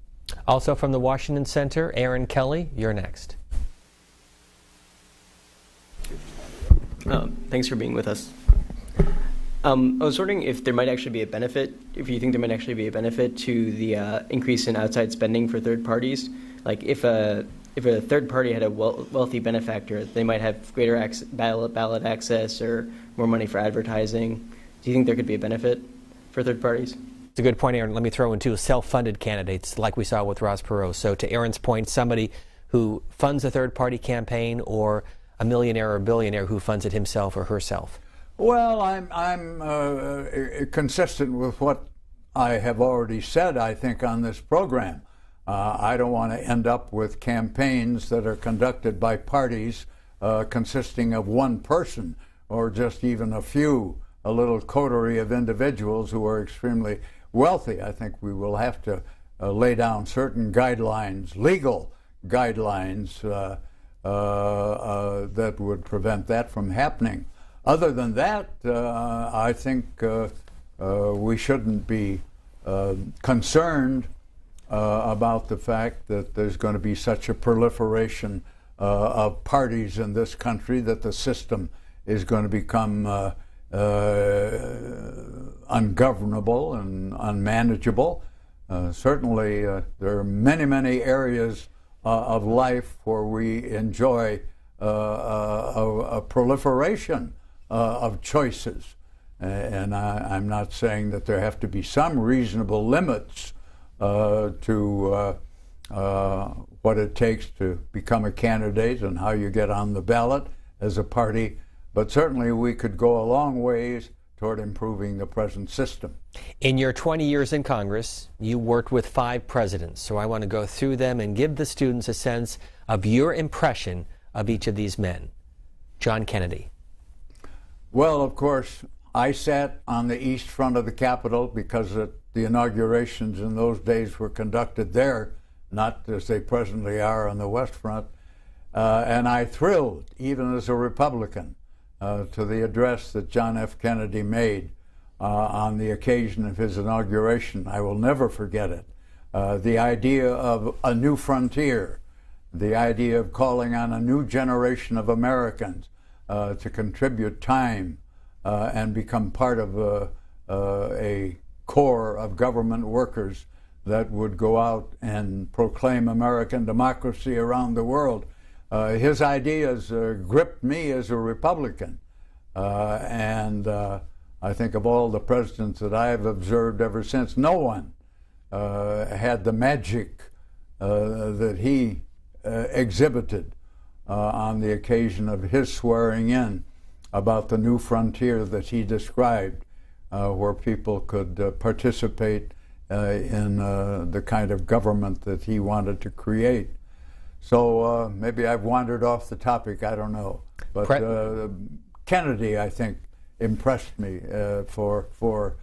Also from the Washington Center, Aaron Kelly, you're next. Thanks for being with us. I was wondering if there might actually be a benefit, if you think there might actually be a benefit to the increase in outside spending for third parties. Like if a third party had a wealthy benefactor, they might have greater ballot access or more money for advertising. Do you think there could be a benefit for third parties? It's a good point, Aaron. Let me throw in two self-funded candidates like we saw with Ross Perot. So to Aaron's point, somebody who funds a third-party campaign or a millionaire or billionaire who funds it himself or herself. Well, I'm consistent with what I have already said, I think, on this program. I don't want to end up with campaigns that are conducted by parties consisting of one person or just even a little coterie of individuals who are extremely wealthy. I think we will have to lay down certain guidelines, legal guidelines, that would prevent that from happening. Other than that, I think we shouldn't be concerned about the fact that there's going to be such a proliferation of parties in this country that the system is going to become ungovernable and unmanageable. Certainly, there are many, many areas of life where we enjoy a proliferation of choices. And I'm not saying that there have to be some reasonable limits to what it takes to become a candidate and how you get on the ballot as a party, but certainly we could go a long ways toward improving the present system. In your 20 years in Congress, you worked with 5 presidents, so I want to go through them and give the students a sense of your impression of each of these men. John Kennedy. Well, of course, I sat on the east front of the Capitol because the inaugurations in those days were conducted there, not as they presently are on the west front. And I thrilled, even as a Republican, to the address that John F. Kennedy made on the occasion of his inauguration. I will never forget it. The idea of a new frontier, the idea of calling on a new generation of Americans to contribute time and become part of a corps of government workers that would go out and proclaim American democracy around the world. His ideas gripped me as a Republican, and I think of all the presidents that I have observed ever since, no one had the magic that he exhibited on the occasion of his swearing in about the new frontier that he described, where people could participate in the kind of government that he wanted to create. So maybe I've wandered off the topic, I don't know. But Kennedy, I think, impressed me for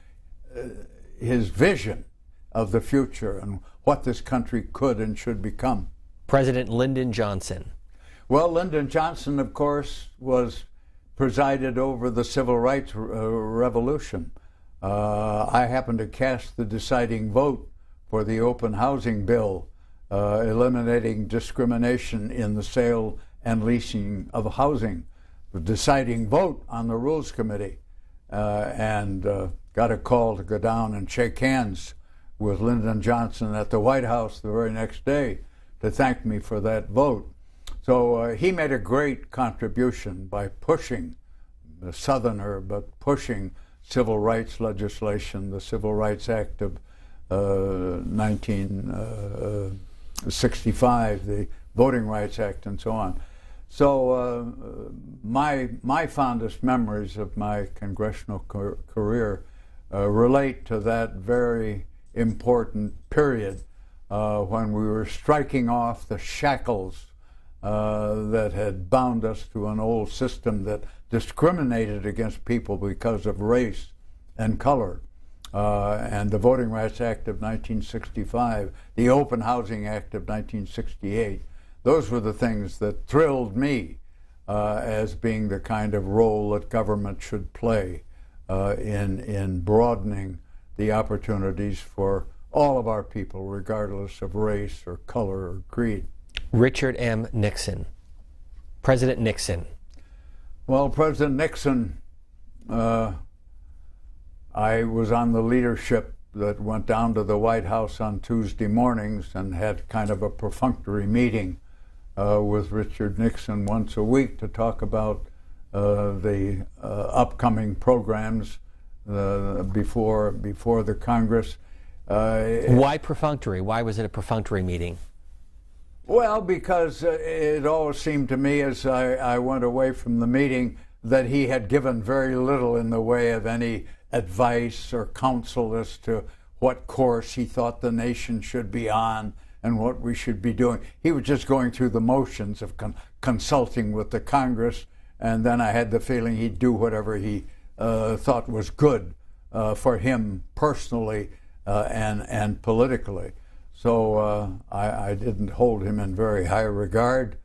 his vision of the future and what this country could and should become. President Lyndon Johnson. Well, Lyndon Johnson, of course, presided over the Civil Rights Revolution. I happened to cast the deciding vote for the open housing bill, eliminating discrimination in the sale and leasing of housing, the deciding vote on the Rules Committee, and got a call to go down and shake hands with Lyndon Johnson at the White House the very next day to thank me for that vote. So he made a great contribution by pushing, the Southerner, but pushing civil rights legislation, the Civil Rights Act of 1965, the Voting Rights Act, and so on. So my fondest memories of my congressional career relate to that very important period when we were striking off the shackles that had bound us to an old system that discriminated against people because of race and color. And the Voting Rights Act of 1965, the Open Housing Act of 1968, those were the things that thrilled me as being the kind of role that government should play in broadening the opportunities for all of our people, regardless of race or color or creed. Richard M. Nixon. President Nixon. Well, President Nixon, I was on the leadership that went down to the White House on Tuesday mornings and had kind of a perfunctory meeting with Richard Nixon once a week to talk about the upcoming programs before the Congress. Why perfunctory? Why was it a perfunctory meeting? Well, because it always seemed to me as I went away from the meeting that he had given very little in the way of any advice or counsel as to what course he thought the nation should be on and what we should be doing. He was just going through the motions of consulting with the Congress, and then I had the feeling he'd do whatever he thought was good for him personally and politically. So I didn't hold him in very high regard,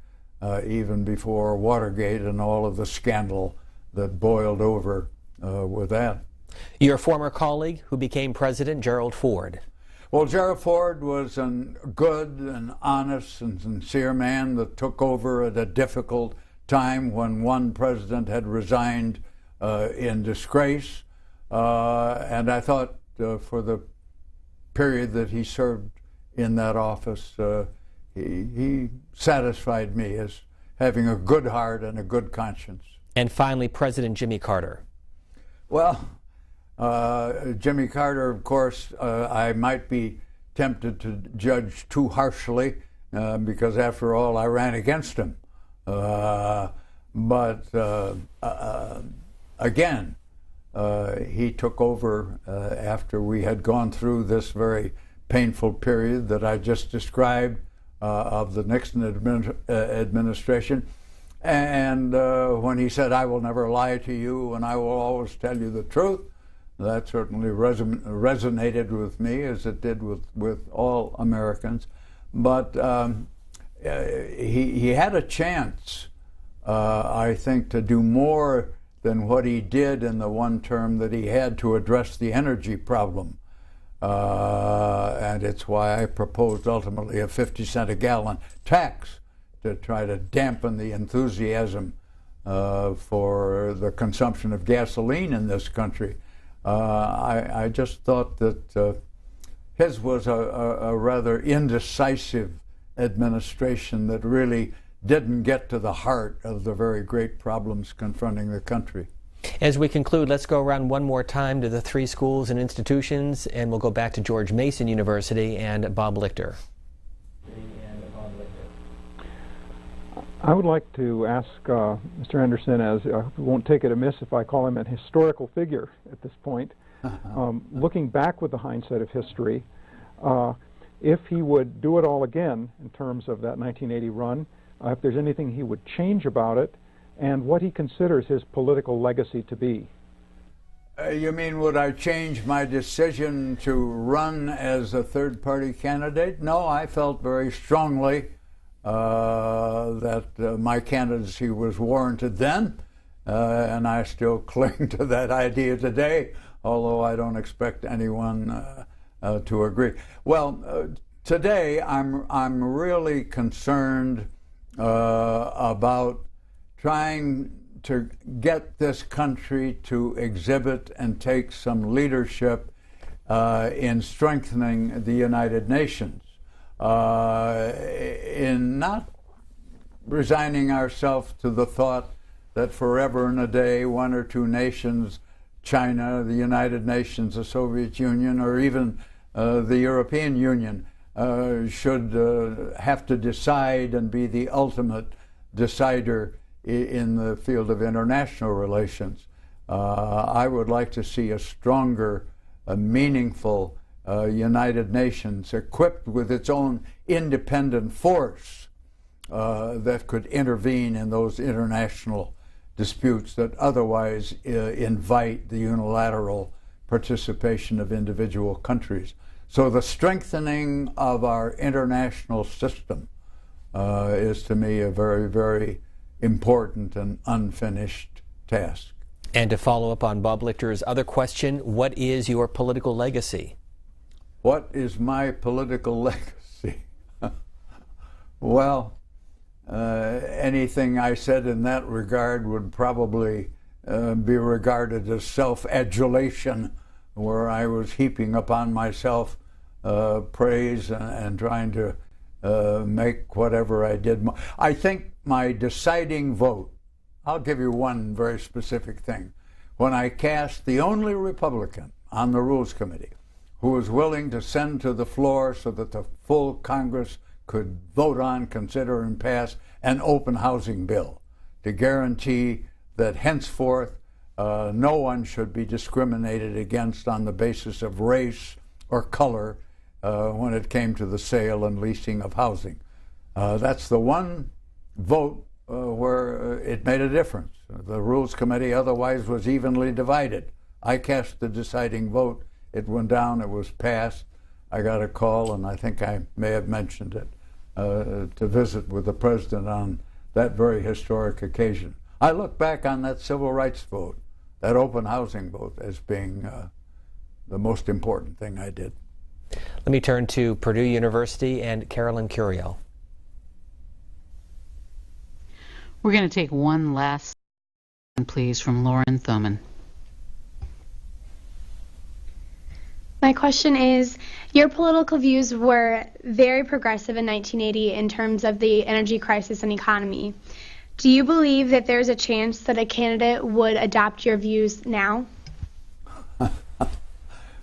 even before Watergate and all of the scandal that boiled over with that. Your former colleague who became president, Gerald Ford. Well, Gerald Ford was a good and honest and sincere man that took over at a difficult time when one president had resigned in disgrace. And I thought for the period that he served in that office, he satisfied me as having a good heart and a good conscience. And finally, President Jimmy Carter. Well, Jimmy Carter, of course, I might be tempted to judge too harshly because, after all, I ran against him. But again, he took over after we had gone through this very painful period that I just described of the Nixon administration. And when he said, "I will never lie to you and I will always tell you the truth," that certainly resonated with me, as it did with all Americans. But he had a chance, I think, to do more than what he did in the one term that he had to address the energy problem. And it's why I proposed ultimately a 50-cent a gallon tax to try to dampen the enthusiasm for the consumption of gasoline in this country. I just thought that his was a rather indecisive administration that really didn't get to the heart of the very great problems confronting the country. As we conclude, let's go around one more time to the three schools and institutions, and we'll go back to George Mason University and Bob Lichter. I would like to ask Mr. Anderson, as I won't take it amiss if I call him a historical figure at this point, looking back with the hindsight of history, if he would do it all again in terms of that 1980 run, if there's anything he would change about it, and what he considers his political legacy to be. You mean, would I change my decision to run as a third-party candidate? No, I felt very strongly that my candidacy was warranted then, and I still cling to that idea today, although I don't expect anyone to agree. Well, today I'm really concerned about trying to get this country to exhibit and take some leadership in strengthening the United Nations, in not resigning ourselves to the thought that forever and a day one or two nations, China, the United Nations, the Soviet Union, or even the European Union, should have to decide and be the ultimate decider in the field of international relations. I would like to see a stronger, a meaningful United Nations equipped with its own independent force that could intervene in those international disputes that otherwise invite the unilateral participation of individual countries. So the strengthening of our international system is to me a very, very important and unfinished task. And to follow up on Bob Lichter's other question, what is your political legacy? What is my political legacy? Well, anything I said in that regard would probably be regarded as self-adulation, where I was heaping upon myself praise and trying to make whatever I did. I think my deciding vote, I'll give you one very specific thing. When I cast the only Republican on the Rules Committee who was willing to send to the floor so that the full Congress could vote on, consider, and pass an open housing bill to guarantee that henceforth no one should be discriminated against on the basis of race or color when it came to the sale and leasing of housing. That's the one vote where it made a difference. The Rules Committee otherwise was evenly divided. I cast the deciding vote. It went down, it was passed. I got a call, and I think I may have mentioned it, to visit with the President on that very historic occasion. I look back on that civil rights vote, that open housing vote, as being the most important thing I did. Let me turn to Purdue University and Carolyn Curiel. We're going to take one last question, please, from Lauren Thoman. My question is, your political views were very progressive in 1980 in terms of the energy crisis and economy. Do you believe that there's a chance that a candidate would adopt your views now?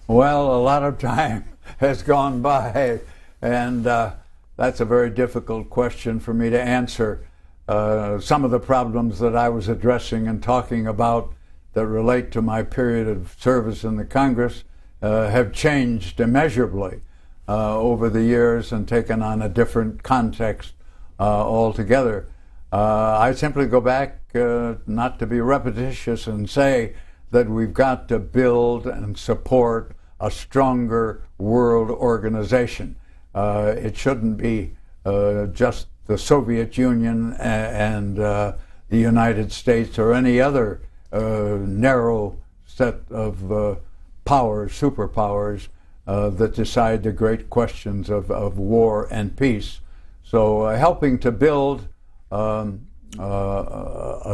Well, a lot of time has gone by, and that's a very difficult question for me to answer. Some of the problems that I was addressing and talking about that relate to my period of service in the Congress have changed immeasurably over the years and taken on a different context altogether. I simply go back, not to be repetitious, and say that we've got to build and support a stronger world organization. It shouldn't be just the Soviet Union and the United States or any other narrow set of powers, superpowers, that decide the great questions of war and peace. So helping to build a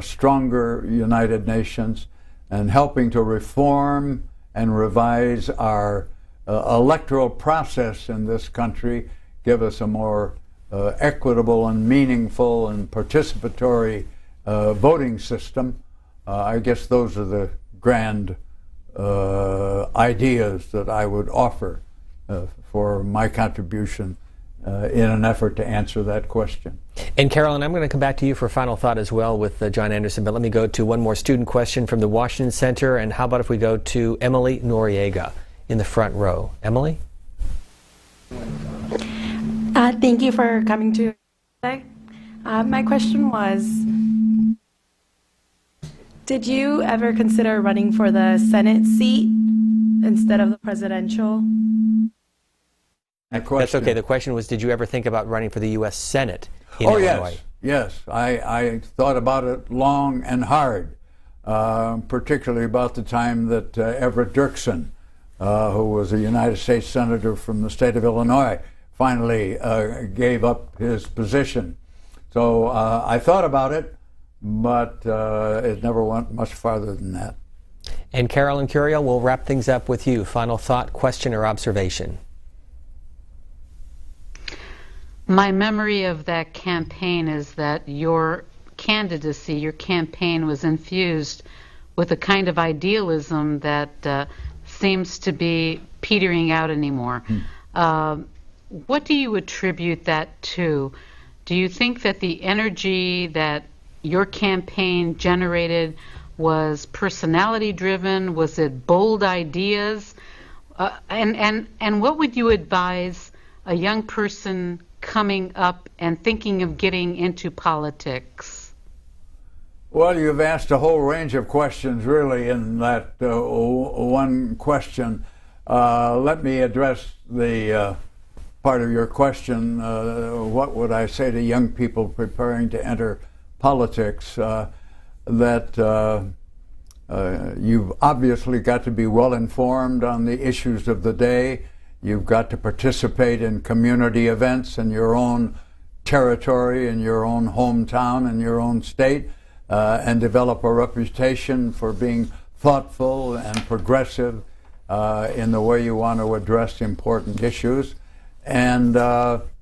stronger United Nations and helping to reform and revise our electoral process in this country, give us a more equitable and meaningful and participatory voting system. I guess those are the grand ideas that I would offer for my contribution in an effort to answer that question. And Carolyn, I'm going to come back to you for a final thought as well with John Anderson, but let me go to one more student question from the Washington Center, and how about if we go to Emily Noriega in the front row. Emily? Thank you for coming to today. My question was, did you ever consider running for the Senate seat instead of the presidential? That's okay. The question was, did you ever think about running for the U.S. Senate in Illinois? Yes. I thought about it long and hard, particularly about the time that Everett Dirksen, who was a United States Senator from the state of Illinois, finally gave up his position. So I thought about it, but it never went much farther than that. And Carolyn Curiel, we'll wrap things up with you. Final thought, question, or observation? My memory of that campaign is that your candidacy, your campaign was infused with a kind of idealism that seems to be petering out anymore. What do you attribute that to? Do you think that the energy that your campaign generated was personality driven? Was it bold ideas? And what would you advise a young person coming up and thinking of getting into politics? Well, you've asked a whole range of questions, really, in that one question. Let me address the part of your question. What would I say to young people preparing to enter politics? That you've obviously got to be well informed on the issues of the day. You've got to participate in community events in your own territory, in your own hometown, in your own state, and develop a reputation for being thoughtful and progressive in the way you want to address important issues, and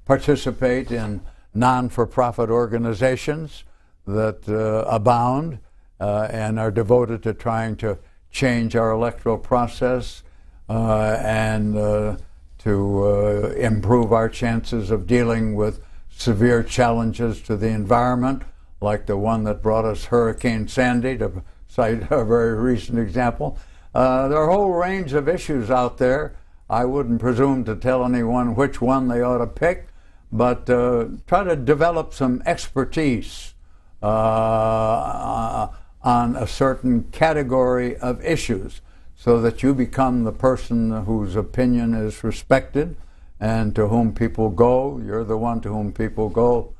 participate in non-for-profit organizations that abound and are devoted to trying to change our electoral process and to improve our chances of dealing with severe challenges to the environment, like the one that brought us Hurricane Sandy, to cite a very recent example. There are a whole range of issues out there. I wouldn't presume to tell anyone which one they ought to pick, but try to develop some expertise on a certain category of issues, so that you become the person whose opinion is respected and to whom people go. You're the one to whom people go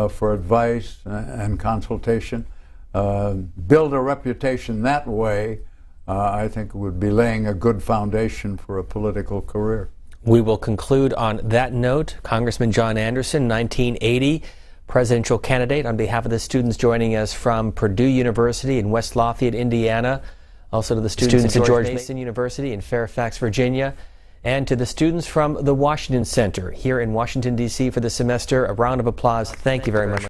for advice and consultation. Build a reputation that way, I think would be laying a good foundation for a political career. We will conclude on that note. Congressman John Anderson, 1980 presidential candidate, on behalf of the students joining us from Purdue University in West Lafayette, Indiana, also to the students at George Mason University in Fairfax, Virginia, and to the students from the Washington Center here in Washington, D.C. for the semester. A round of applause. Thank you very much.